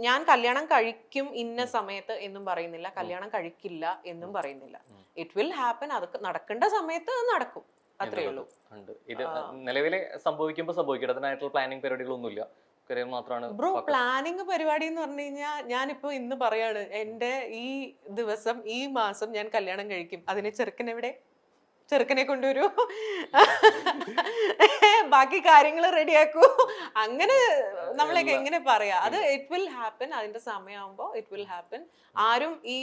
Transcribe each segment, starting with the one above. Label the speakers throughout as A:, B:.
A: ഞാൻ കല്യാണം കഴിക്കും ഇന്ന സമയത്ത് എന്നും പറയുന്നില്ല, കല്യാണം കഴിക്കില്ല എന്നും പറയുന്നില്ല. It will happen. അത് നടക്കേണ്ട സമയത്ത് അത് നടക്കും, അത്രേ ഉള്ളൂ.
B: ഇത് നിലവിലെ സംഭവിക്കട്ടെ, അതിനായിട്ടുള്ള പ്ലാനിങ് പരിപാടികളൊന്നുമില്ല, മാത്രമാണ്.
A: ബ്രോ, പ്ലാനിങ് പരിപാടി എന്ന് പറഞ്ഞു കഴിഞ്ഞാൽ ഞാനിപ്പോ ഇന്ന് പറയാണ്, എന്റെ ഈ ദിവസം ഈ മാസം ഞാൻ കല്യാണം കഴിക്കും. അതിന് ചെറുക്കനെ കൊണ്ടുവരൂ, ബാക്കി കാര്യങ്ങൾ റെഡിയാക്കൂ. അങ്ങനെ നമ്മളൊക്കെ എങ്ങനെ പറയാ? അത് ഇറ്റ് വിൽ ഹാപ്പൻ. അതിന്റെ സമയമാകുമ്പോ ഇറ്റ് വിൽ ഹാപ്പൻ. ആരും ഈ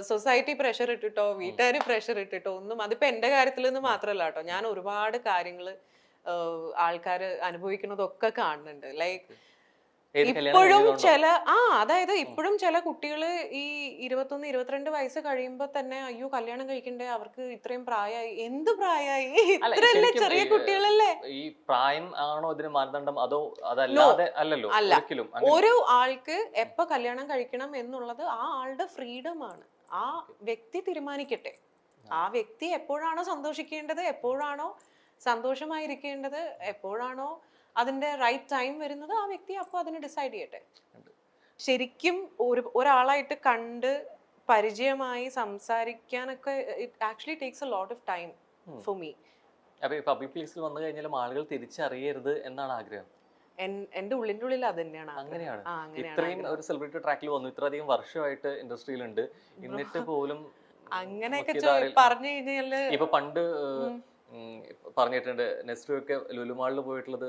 A: സൊസൈറ്റി പ്രഷർ ഇട്ടിട്ടോ വീട്ടുകാർ പ്രഷർ ഇട്ടിട്ടോ ഒന്നും, അതിപ്പോ എന്റെ കാര്യത്തിൽ നിന്ന് മാത്രമല്ല കേട്ടോ, ഞാൻ ഒരുപാട് കാര്യങ്ങള് ആൾക്കാര് അനുഭവിക്കുന്നതൊക്കെ കാണുന്നുണ്ട്. ലൈക്ക് ഇപ്പോഴും അതായത് ഇപ്പോഴും ചില കുട്ടികള് ഈ 21, 22 വയസ്സ് കഴിയുമ്പോ തന്നെ അയ്യോ കല്യാണം കഴിക്കണ്ടേ, അവർക്ക് ഇത്രയും പ്രായമായി. എന്ത് പ്രായമായി? ഇത്രയല്ലേ, ചെറിയ കുട്ടികളല്ലേ.
B: ഈ പ്രായം ആണോ ഇതിന് മാനദണ്ഡം, അതോ അതല്ലാതെ? അല്ലല്ലോ,
A: ഒരിക്കലും. ഒരു ആൾക്ക് എപ്പോ കല്യാണം കഴിക്കണം എന്നുള്ളത് ആ ആളുടെ ഫ്രീഡം ആണ്. ആ വ്യക്തി തീരുമാനിക്കട്ടെ. ആ വ്യക്തി എപ്പോഴാണോ സന്തോഷിക്കേണ്ടത്, എപ്പോഴാണോ സന്തോഷമായിരിക്കേണ്ടത്, എപ്പോഴാണോ അതിന്റെ റൈറ്റ് ടൈം വരുന്നത്, ആ വ്യക്തി അപ്പോൾ അതിന് ഡിസൈഡ് ചെയ്യട്ടെ. ശരിക്കും ഒരാളായിട്ട് കണ്ട് പരിചയമായി സംസാരിക്കാനൊക്കെ it actually takes a lot of time for me.
B: Public പ്ലേസിൽ വന്നു കഴിഞ്ഞാൽ ആളുകൾ തിരിച്ചറിയരുത് എന്നാണ് ആഗ്രഹം.
A: എന്റെ ഉള്ളിന്റെ ഉള്ളിൽ അത് തന്നെയാണ്.
B: അങ്ങനെയാണ്. ഇത്രയും ഒരു സെലിബ്രിറ്റി ട്രാക്കിൽ വന്നു, ഇത്രയധികം വർഷമായിട്ട് ഇൻഡസ്ട്രിയിലുണ്ട്, എന്നിട്ട് പോലും
A: അങ്ങനെയൊക്കെ പറഞ്ഞു കഴിഞ്ഞാല്
B: ഇപ്പൊ പണ്ട് പറഞ്ഞിട്ടുണ്ട്, നെസ്രു ഒക്കെ ലുലുമാളിൽ പോയിട്ടുള്ളത്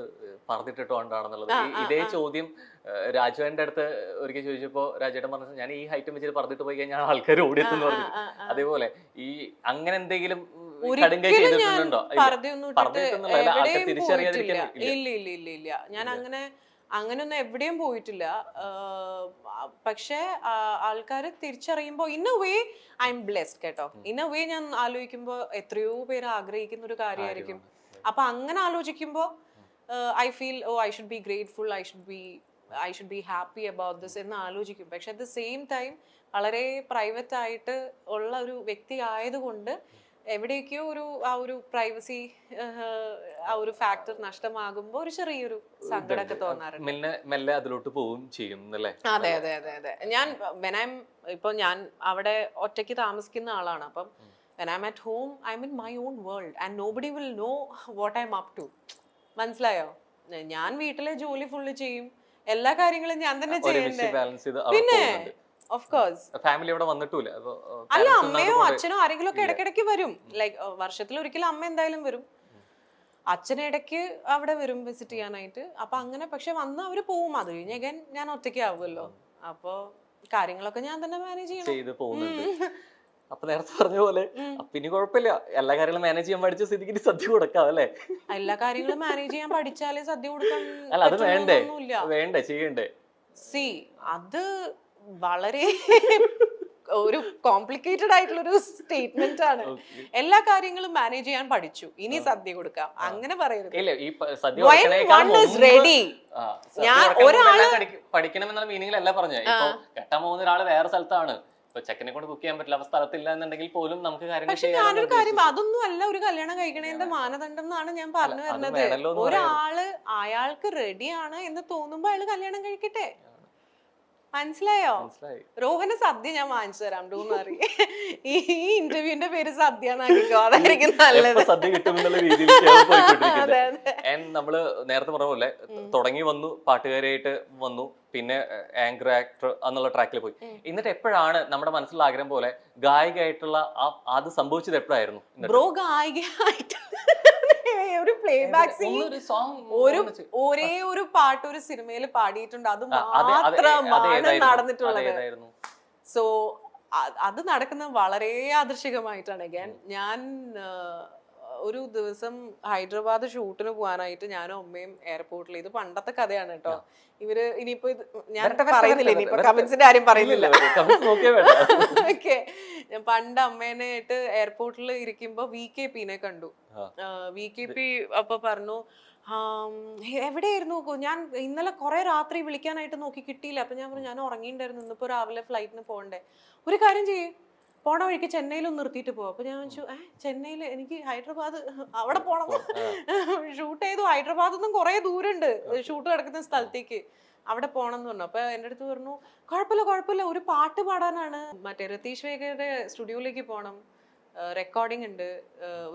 B: പറഞ്ഞിട്ടിട്ടുകൊണ്ടാണെന്നുള്ളത്. ഇതേ ചോദ്യം രാജുവിന്റെ അടുത്ത് ഒരിക്കൽ ചോദിച്ചപ്പോ രാജേട്ടൻ പറഞ്ഞു, ഞാൻ ഈ ഹൈറ്റും വെച്ചിട്ട് പറഞ്ഞിട്ട് പോയി കഴിഞ്ഞാൽ ആൾക്കാർ ഓടിയെന്ന് പറഞ്ഞു. അതേപോലെ ഈ അങ്ങനെ എന്തെങ്കിലും
A: ഇല്ല, ഞാൻ അങ്ങനെയൊന്നും എവിടെയും പോയിട്ടില്ല. പക്ഷെ ആൾക്കാര് തിരിച്ചറിയുമ്പോ in a way I am blessed കേട്ടോ. ഇൻ എ വേ ഞാൻ ആലോചിക്കുമ്പോ എത്രയോ പേര് ആഗ്രഹിക്കുന്ന ഒരു കാര്യമായിരിക്കും. അപ്പൊ അങ്ങനെ ആലോചിക്കുമ്പോ I feel I should be grateful, I should be happy about this എന്ന് ആലോചിക്കും. പക്ഷെ അറ്റ് ദ സെയിം ടൈം വളരെ പ്രൈവറ്റ് ആയിട്ട് ഉള്ള ഒരു വ്യക്തി ആയതുകൊണ്ട് എവിടേക്കോ ഒരു പ്രൈവസി, ആ ഒരു ഫാക്ടർ നഷ്ടമാകുമ്പോ ഒരു ചെറിയൊരു സങ്കടമൊക്കെ തോന്നാറുണ്ട്.
B: മെല്ലെ അതിലോട്ട് പോവും ചെയ്യും.
A: അതെ അതെ അതെ അതെ. ഇപ്പൊ ഞാൻ അവിടെ ഒറ്റയ്ക്ക് താമസിക്കുന്ന ആളാണ്. അപ്പം when I'm at home, I'm in my own world and nobody will know what I'm up to. മനസ്സിലായോ? ഞാൻ വീട്ടിലെ ജോലി ഫുള്ള് ചെയ്യും, എല്ലാ കാര്യങ്ങളും ഞാൻ തന്നെ ചെയ്യണ്ടേ. പിന്നെ ഓഫ് കോഴ്സ്
B: ഫാമിലി അവിടെ വന്നിട്ടില്ല.
A: അല്ല, അമ്മയോ അച്ഛനോ ആരെങ്കിലും ഒക്കെ ഇടയ്ക്കിടയ്ക്ക് വരും. ലൈക്ക് വർഷത്തിൽ ഒരിക്കലും അമ്മ എന്തായാലും വരും, അച്ഛൻ ഇടയ്ക്ക് അവിടെ വരും വിസിറ്റ് ചെയ്യാനായിട്ട്. അപ്പൊ അങ്ങനെ പക്ഷെ വന്ന് അവര് പോവും. അത് കഴിഞ്ഞ് ഞാൻ ഒറ്റയ്ക്ക് ആവുമല്ലോ. അപ്പൊ കാര്യങ്ങളൊക്കെ ഞാൻ തന്നെ മാനേജ് ചെയ്യണം.
B: അപ്പൊ നേരത്തെ പറഞ്ഞ പോലെ പിന്നെ കുഴപ്പമില്ല, എല്ലാ കാര്യങ്ങളും മാനേജ് ചെയ്യാൻ പഠിച്ച സ്ഥിതിക്ക് സദ്യ കൊടുക്കാം അല്ലേ?
A: എല്ലാ കാര്യങ്ങളും മാനേജ് ചെയ്യാൻ പഠിച്ചാലേ സദ്യ കൊടുക്കാൻ.
B: അല്ല, അത് വേണ്ടേ ചെയ്യണ്ടേ?
A: സി, അത് വളരെ ഒരു കോംപ്ലിക്കേറ്റഡ് ആയിട്ടുള്ള ഒരു സ്റ്റേറ്റ്മെന്റ് ആണ്. എല്ലാ കാര്യങ്ങളും മാനേജ് ചെയ്യാൻ പഠിച്ചു, ഇനി സദ്യ കൊടുക്കാം അങ്ങനെ പറയരുത്.
B: ഞാൻ ഒരാള് പഠിക്കണമെന്നുള്ള മീനിങ്ങിലല്ല പറഞ്ഞത്. ഇപ്പൊ കെട്ടാൻ പോകുന്ന ഒരാള് വേറെ സ്ഥലത്താണ്, ചെക്കനെ കൊണ്ട് കുക്ക് ചെയ്യാൻ പറ്റില്ല, അവ സ്ഥലത്തില്ല എന്നുണ്ടെങ്കിൽ പോലും നമുക്ക്
A: ഞാനൊരു കാര്യം, അതൊന്നും അല്ല ഒരു കല്യാണം കഴിക്കണേന്റെ മാനദണ്ഡം എന്നാണ് ഞാൻ പറഞ്ഞു വരുന്നത്. ഒരാള് അയാൾക്ക് റെഡിയാണ് എന്ന് തോന്നുമ്പോ അയാള് കല്യാണം കഴിക്കട്ടെ. മനസ്സിലായോ? രോഹന് സദ്യ ഞാൻ വാങ്ങിച്ചു തരാം, ഡോണ്ട് വറി. ഈ ഇന്റർവ്യൂവിന്റെ പേര് സദ്യ എന്നാക്കിക്കോ, അതായിരിക്കും നല്ലത്.
B: സദ്യ കിട്ടുമെന്നുള്ള രീതിയിൽ നമ്മള് നേരത്തെ പറഞ്ഞ പോലെ തുടങ്ങി വന്നു, പാട്ടുകാരായിട്ട് വന്നു, പിന്നെ ആങ്കർ ആക്ടർ എന്നുള്ള ട്രാക്കിൽ പോയി. എന്നിട്ട് എപ്പോഴാണ് നമ്മുടെ മനസ്സിലുള്ള ആഗ്രഹം പോലെ ഗായികയായിട്ടുള്ള അത് സംഭവിച്ചത്? എപ്പോഴായിരുന്നു
A: ബ്രോ ഗായികയായിട്ട്? ഒരു പ്ലേ ബാക്ക് സിംഗിങ്, ഒരേ ഒരു പാട്ട് ഒരു സിനിമയിൽ പാടിയിട്ടുണ്ട്, അത് മാത്രമാണ് നടന്നിട്ടുള്ളത്. സോ അത് നടക്കുന്നത് വളരെ യാദൃശികമായിട്ടാണ്. ഞാൻ ഒരു ദിവസം ഹൈദരാബാദ് ഷൂട്ടിന് പോകാനായിട്ട് ഞാനും അമ്മയും എയർപോർട്ടിൽ, ഇത് പണ്ടത്തെ കഥയാണ് കേട്ടോ, ഇവര് ഇനിയിപ്പോ ഞാൻ പറയുന്നില്ല, ഇനിയിപ്പോ കമന്റ്സിന്റെ കാര്യം പറയുന്നില്ല. ഓക്കെ, പണ്ട് അമ്മേനെ ആയിട്ട് എയർപോർട്ടിൽ ഇരിക്കുമ്പോ VKP കണ്ടു. VKP അപ്പൊ പറഞ്ഞു, എവിടെയായിരുന്നു, ഞാൻ ഇന്നലെ കുറെ രാത്രി വിളിക്കാനായിട്ട് നോക്കി കിട്ടിയില്ല. അപ്പൊ ഞാൻ പറഞ്ഞു, ഞാൻ ഉറങ്ങിയിട്ടുണ്ടായിരുന്നു, ഇന്നിപ്പോ രാവിലെ ഫ്ലൈറ്റിന് പോകണ്ടേ, ഒരു കാര്യം ചെയ്യേ, പോണ വഴിക്ക് ചെന്നൈയിലൊന്ന് നിർത്തിയിട്ട് പോവാം. അപ്പൊ ഞാൻ ചോദിച്ചു, ചെന്നൈയിൽ എനിക്ക് ഹൈദരാബാദ് അവിടെ പോണം, ഷൂട്ട് ചെയ്തു. ഹൈദരാബാദ് നിന്നും കുറെ ദൂരമുണ്ട് ഷൂട്ട് നടക്കുന്ന സ്ഥലത്തേക്ക്. അവിടെ പോകണം എന്ന് പറഞ്ഞു. അപ്പൊ എൻ്റെ അടുത്ത് പറഞ്ഞു കുഴപ്പമില്ല ഒരു പാട്ട് പാടാനാണ്, മറ്റേ രതീഷ് വേഗയുടെ സ്റ്റുഡിയോയിലേക്ക് പോകണം, റെക്കോർഡിംഗ് ഉണ്ട്,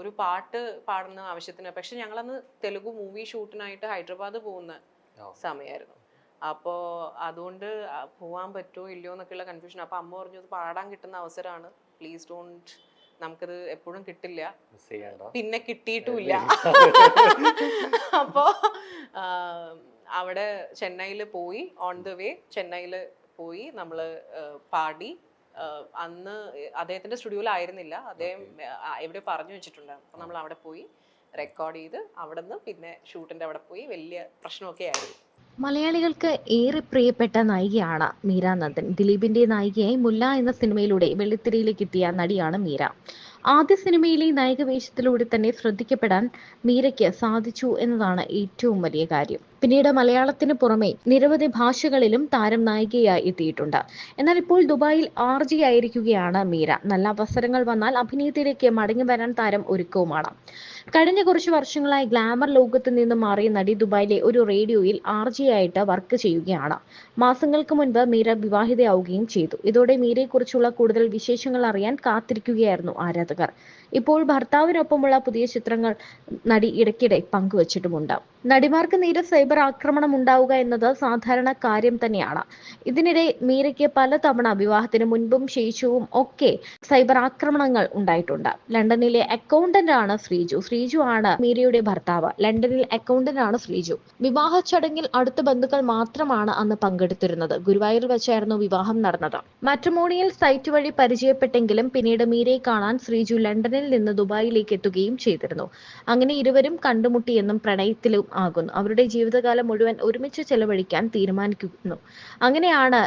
A: ഒരു പാട്ട് പാടുന്ന ആവശ്യത്തിന്. പക്ഷെ ഞങ്ങളന്ന് തെലുഗു മൂവി ഷൂട്ടിനായിട്ട് ഹൈദരാബാദ് പോകുന്ന സമയമായിരുന്നു. അപ്പോൾ അതുകൊണ്ട് പോവാൻ പറ്റുമോ ഇല്ലയോ എന്നൊക്കെയുള്ള കൺഫ്യൂഷൻ. അപ്പോൾ അമ്മ പറഞ്ഞു ഇത് പാടാൻ കിട്ടുന്ന അവസരമാണ്, പ്ലീസ് ഡോണ്ട്, നമുക്കിത് എപ്പോഴും കിട്ടില്ല, പിന്നെ കിട്ടിയിട്ടുമില്ല. അപ്പോൾ അവിടെ ചെന്നൈയിൽ പോയി, ഓൺ ദ വേ ചെന്നൈയിൽ പോയി നമ്മൾ പാടി. അന്ന് അദ്ദേഹത്തിന്റെ സ്റ്റുഡിയോയിലായിരുന്നില്ല, അദ്ദേഹം എവിടെ പറഞ്ഞു വെച്ചിട്ടുണ്ടായിരുന്നു. അപ്പോൾ നമ്മൾ അവിടെ പോയി റെക്കോർഡ് ചെയ്ത് അവിടെ നിന്ന് പിന്നെ ഷൂട്ടിന്റെ അവിടെ പോയി വലിയ പ്രശ്നമൊക്കെ ആയിരുന്നു.
C: മലയാളികൾക്ക് ഏറെ പ്രിയപ്പെട്ട നായികയാണ് മീര നന്ദൻ. ദിലീപിന്റെ നായികയായി മുല്ല എന്ന സിനിമയിലൂടെ വെള്ളിത്തിരയിലേക്ക് എത്തിയ നടിയാണ് മീര. ആദ്യ സിനിമയിലെ നായിക വേഷത്തിലൂടെ തന്നെ ശ്രദ്ധിക്കപ്പെടാൻ മീരയ്ക്ക് സാധിച്ചു എന്നതാണ് ഏറ്റവും വലിയ കാര്യം. പിന്നീട് മലയാളത്തിന് പുറമെ നിരവധി ഭാഷകളിലും താരം നായികയായി എത്തിയിട്ടുണ്ട്. എന്നാൽ ഇപ്പോൾ ദുബായിൽ RJ ആയിരിക്കുകയാണ് മീര. നല്ല അവസരങ്ങൾ വന്നാൽ അഭിനയത്തിലേക്ക് മടങ്ങി വരാൻ താരം ഒരുക്കവുമാണ്. കഴിഞ്ഞ കുറച്ച് വർഷങ്ങളായി ഗ്ലാമർ ലോകത്ത് നിന്നും മാറിയ നടി ദുബായിലെ ഒരു റേഡിയോയിൽ RJ ആയിട്ട് വർക്ക് ചെയ്യുകയാണ്. മാസങ്ങൾക്ക് മുൻപ് മീര വിവാഹിതയാവുകയും ചെയ്തു. ഇതോടെ മീരയെക്കുറിച്ചുള്ള കൂടുതൽ വിശേഷങ്ങൾ അറിയാൻ കാത്തിരിക്കുകയായിരുന്നു ആരാധകർ. ഇപ്പോൾ ഭർത്താവിനൊപ്പമുള്ള പുതിയ ചിത്രങ്ങൾ നടി ഇടയ്ക്കിടെ പങ്കുവച്ചിട്ടുമുണ്ട്. നടിമാർക്ക് നേരെ സൈബർ ആക്രമണം ഉണ്ടാവുക എന്നത് സാധാരണ കാര്യം തന്നെയാണ്. ഇതിനിടെ മീരയ്ക്ക് പലതവണ വിവാഹത്തിന് മുൻപും ശേഷവും ഒക്കെ സൈബർ ആക്രമണങ്ങൾ ഉണ്ടായിട്ടുണ്ട്. ലണ്ടനിലെ അക്കൗണ്ടന്റ് ആണ് ശ്രീജു. ശ്രീജു ആണ് മീരയുടെ ഭർത്താവ്. ലണ്ടനിൽ അക്കൗണ്ടന്റ് ആണ് ശ്രീജു. വിവാഹ ചടങ്ങിൽ അടുത്ത ബന്ധുക്കൾ മാത്രമാണ് അന്ന് പങ്കെടുത്തിരുന്നത്. ഗുരുവായൂരിൽ വെച്ചായിരുന്നു വിവാഹം നടന്നത്. മാട്രിമോണിയൽ സൈറ്റ് വഴി പരിചയപ്പെട്ടെങ്കിലും പിന്നീട് മീരയെ കാണാൻ ശ്രീജു ലണ്ടനിൽ നിന്ന് ദുബായിലേക്ക് എത്തുകയും ചെയ്തിരുന്നു. അങ്ങനെ ഇരുവരും കണ്ടുമുട്ടിയെന്നും പ്രണയത്തിലും ആകുന്നു. അവരുടെ ജീവിതകാലം മുഴുവൻ ഒരുമിച്ച് ചെലവഴിക്കാൻ തീരുമാനിക്കുന്നു. അങ്ങനെയാണ്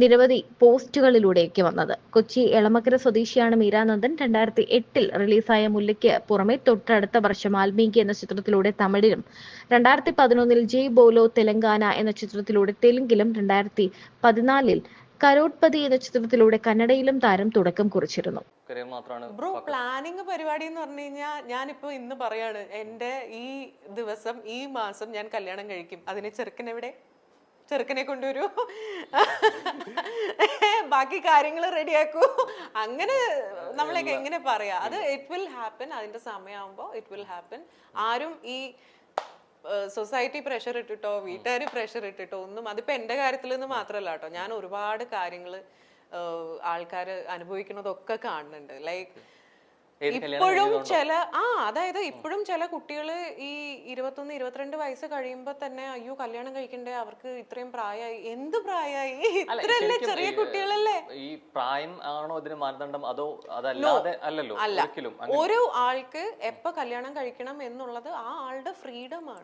C: നിരവധി പോസ്റ്റുകളിലൂടെയൊക്കെ വന്നത്. കൊച്ചി എളമക്കര സ്വദേശിയാണ് മീര നന്ദൻ. 2008 റിലീസായ മുല്ലയ്ക്ക് പുറമെ തൊട്ടടുത്ത വർഷം വാൽമീകി എന്ന ചിത്രത്തിലൂടെ തമിഴിലും 2011 ജയ് ബോലോ തെലങ്കാന എന്ന ചിത്രത്തിലൂടെ തെലുങ്കിലും 2014 കരോട്ട്പതി എന്ന ചിത്രത്തിലൂടെ കന്നഡയിലും താരം തുടക്കം കുറിച്ചിരുന്നു.
A: ബ്രോ, പ്ലാനിങ് പരിപാടി എന്ന് പറഞ്ഞു കഴിഞ്ഞാൽ ഞാനിപ്പോ ഇന്ന് പറയാണ്, എന്റെ ഈ ദിവസം ഈ മാസം ഞാൻ കല്യാണം കഴിക്കും. അതിന് ചെറുക്കനെ കൊണ്ടുവരൂ, ബാക്കി കാര്യങ്ങൾ റെഡിയാക്കൂ. അങ്ങനെ നമ്മളൊക്കെ എങ്ങനെ പറയാ, അത് ഇറ്റ് വിൽ ഹാപ്പൻ. അതിന്റെ സമയമാകുമ്പോൾ ഇറ്റ് വിൽ ഹാപ്പൻ. ആരും ഈ സൊസൈറ്റി പ്രഷർ ഇട്ടിട്ടോ വീട്ടുകാർ പ്രഷർ ഇട്ടിട്ടോ ഒന്നും, അതിപ്പോ എന്റെ കാര്യത്തിൽ നിന്ന് മാത്രമല്ല കേട്ടോ, ഞാൻ ഒരുപാട് കാര്യങ്ങൾ ആൾക്കാർ അനുഭവിക്കുന്നതൊക്കെ കാണുന്നുണ്ട്. ലൈക്ക് ഇപ്പോഴും അതായത് ഇപ്പോഴും ചില കുട്ടികൾ ഈ 21-22 വയസ്സ് കഴിയുമ്പോ തന്നെ അയ്യോ കല്യാണം കഴിക്കണ്ടേ, അവർക്ക് ഇത്രയും പ്രായമായി. എന്ത് പ്രായമായി? ഇത്രയല്ലേ ചെറിയ കുട്ടികളല്ലേ.
B: ഈ പ്രായം ആണോ ഇതിന് മാനദണ്ഡം, അതോ അതല്ലാതെ? അല്ലല്ലോ,
A: അല്ല. ഒരു ആൾക്ക് എപ്പോ കല്യാണം കഴിക്കണം എന്നുള്ളത് ആ ആളുടെ ഫ്രീഡം ആണ്.